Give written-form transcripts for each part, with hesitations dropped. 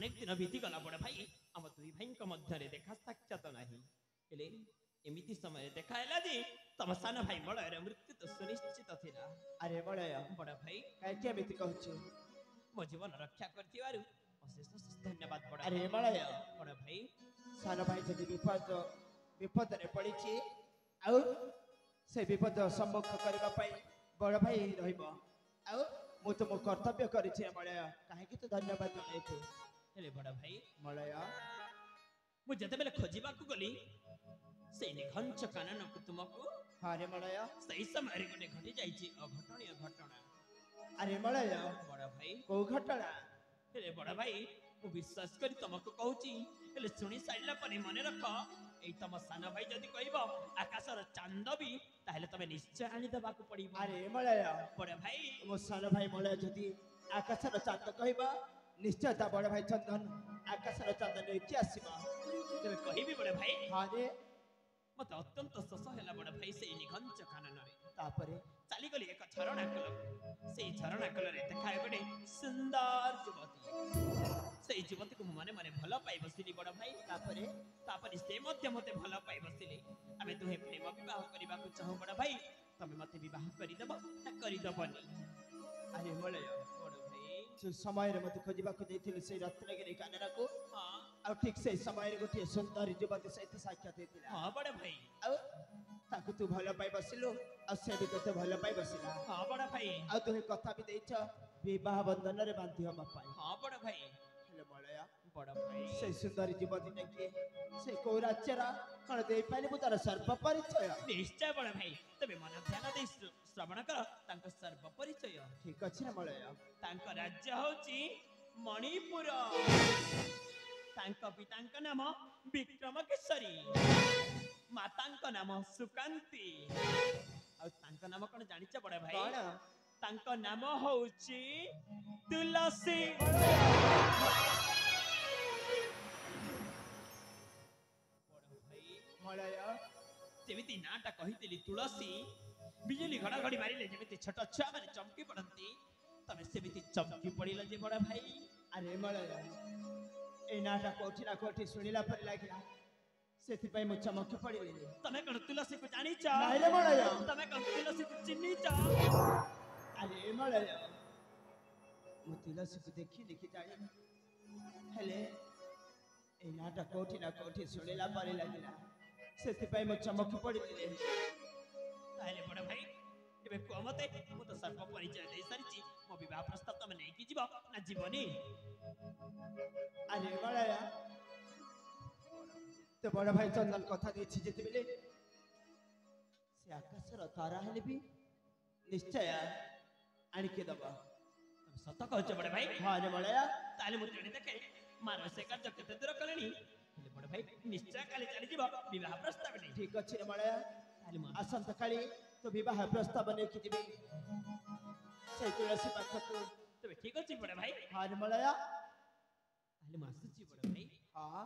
अनेक दिन बीती गला बड़ भाई आम दुई भाई मध्य देखा साक्षात नहीं हेले एमिति समय देखाला जे तम सान भाई बड़र मृत्यु तो सुनिश्चित थिला। अरे बड़य बड़ भाई कहीं एमती कहूँ मो जीवन रक्षा कर अशेष धन्यवाद बड़ अरे बड़य बड़ भाई सान भाई जब विपद रे पड़ी से विपद सम्मुख करने बड़ भाई रु तो मो कर्तव्य करें बड़य कहीं तो धन्यवाद जन हेले बड़ भाई बड़य मुझे बेले खोजा गली से निघंच कानन को तुमको हाँ रे बड़य सही समय गोटे घटी जाइए अघटनीय घटना। अरे बड़य बड़ भाई कौ घटना हेले बड़ भाई मु विश्वास कर तुमको कहूची हेले सुनी साइला पर मन रख एई तम सान भाई जदी कहबो आकाशर चांद भी ताहले तमे निश्चय आनी देबा को पड़िबो। अरे बड़य बड़ भाई मो सान भाई बड़य जदि आकाशर चांद कहबा निश्चय ता बड़ भाई चंदन आकाशर चांद लेके आसीबा तमे कहिबी बड़ भाई हाँ रे मत अत्यंत शोष है बड़ भाई से निघंच कानन तापरे चली गली एक झरणा कल से झरणा कल देखा गोटे सुंदर युवती से युवती को मने मने भल पाई बसिली बड़ भाई तापरे से मते भल पाई बसिले आमे तुहे प्रेम विवाह करबा को चाहू बड़ भाई तमे मते विवाह करि देबो ना करि दबनी। अरे बड़य बड़ भाई जो समय रे मते खोजिबा को देथिले से रत्नगिरी कानरा को हां आ ठीक से समय रे गोटे सुंदर युवती सहित साक्षात हेतिला। हां बड़ भाई आ ताकू तू भल पाई बसिलो आ से भी तते भल पाई बसिला। हां बड़ भाई आ तुहे कथा भी देछ विवाह बंधन रे बांधी हम पाई। हां बड़ भाई हेले बड़या बड़ भाई से सुंदर युवती ने के से को राज्यरा कण देई पाइले तार सर्व परिचय निश्चय बड़ भाई तबे मन ध्यान दे श्रवण कर तांक सर्व परिचय। ठीक अछि रे बड़या तांक राज्य होची मणिपुर तांक पितांक नाम विक्रम केसरी मातांक नाम सुकांती आ तांक नाम कोन जानिछ बड़ भाई कण तांक नाम होची तुलसी। बड़या जेमिति नाटा कहितली तुलसी बिजुली घड़घड़ी मारिले जेमिति छोट छुआ माने चमकी पड़ती तमे सेमिति चमकी पड़िला जे बड़ भाई। अरे बड़या ए नाटा कोठी ना कोठी सुनिला पर लागिला सेति पई मु चमक पड़िले तमे कोन तुलसी को जानी छ नाही रे बड़या तमे कोन तुलसी को चिन्नी छ। अरे बड़या मु तुलसी को देखि देखि जानी हेले ए नाटा कोठी ना कोठी सुनिला पर लागिला सेति पई मु चमक पड़िले ताले बड़ भाई एबे कोमते मु तो सर्व परिचय दे सारिची मो विवाह प्रस्ताव तमे नै कि जीव ना जीवनी। अरे बड़या तो बड़ भाई चंदन कथा देछि जेते बेले से आकाशर तारा हेले भी निश्चय आनी के दबा तमे सत कहछ बड़ भाई। हाँ रे बड़या ताले मु जणी देखे मानो से कार्य केते दूर कलेनी हेले बड़ भाई निश्चय काली चली जीव विवाह प्रस्ताव नै। ठीक अछि रे बड़या ताले मु आसंत काली तो विवाह प्रस्ताव ने कि दिबे से तुलसी पाखकु तबे ठीक अछि बड़ भाई। हाँ रे बड़या ताले मु आसुची बड़ भाई। हाँ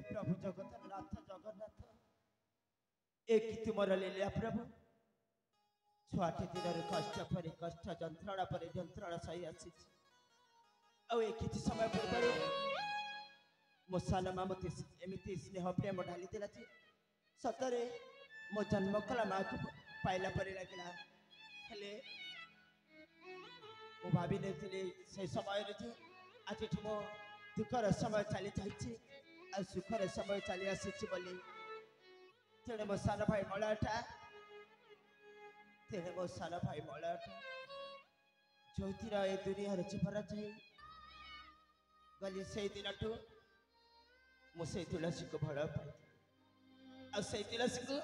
प्रभु जगन्नाथ जगन्नाथ एक तुमर लीला प्रभु छुआटी दिन कष्ट पर कष्ट जंत्रणा पर जंत्रणा सही आसी एक समय पूर्व मो सान माँ मत एमती स्नेह प्रेम ढाली दिला सतरे मो जन्म कला माँ को पाइला पर लगे हेले मु भावी नहीं समय आज मो दुखर समय चली जाइए आ सुखर समय चली आसी तेरे मो सान भाई मलाटा तेरे मो सान भाई मलाटा ज्योतिर ए दुनिया जीवन जाए गली से दिन मुझे तुलसी को भल पाई से तुलसी को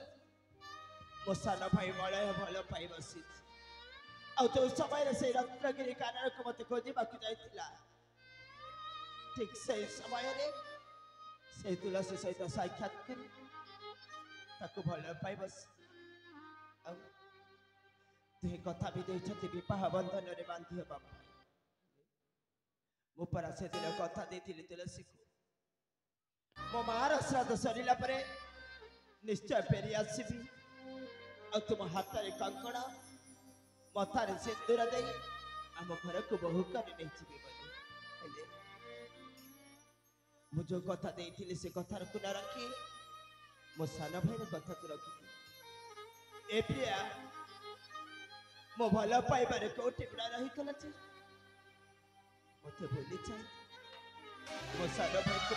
मो सान भाई मलय भल पाई बसी जो समय से रत्नगिरी कानन को मत खोजा जाइला ठीक से समय से तुलसी सहित साक्षात कर ତାକୁ ଭଲ ପାଇ ବସି ଆଉ ତୁହେ କଥା ବି ଦେଇଛନ୍ତି ବିବାହ ବନ୍ଧନରେ ବାନ୍ଧି ହେବା ପାଇଁ। ମୁଁ ପରା ସେଦିନ କଥା ଦେଇଥିଲି ତୁଳସୀକୁ ମୋ ମାର ଶ୍ରାଦ୍ଧ ସରିଲା ପରେ ନିଶ୍ଚୟ ଫେରି ଆସିବି ଆଉ ତୁମ ହାତରେ କଙ୍କଡ଼ା ମଥାରେ ସିନ୍ଦୁର ଦେଇ ଆମ ଘରକୁ ବୋହୂ କରି ନେଇଯିବି ବୋଲି। ହେଲେ ମୁଁ ଯୋଉ କଥା ଦେଇଥିଲି ସେ କଥାକୁ ନ ରଖି ମୋ ସାନ ଭାଇର କଥାକୁ ରଖିଥିଲି। ଏ ପ୍ରିୟା ମୋ ଭଲ ପାଇବାରେ କୋଉଠି ଗୁଡ଼ା ରହିଗଲା ଯେ ମତେ ଭୁଲି ଯାଏ ମୋ ସାନ ଭାଇକୁ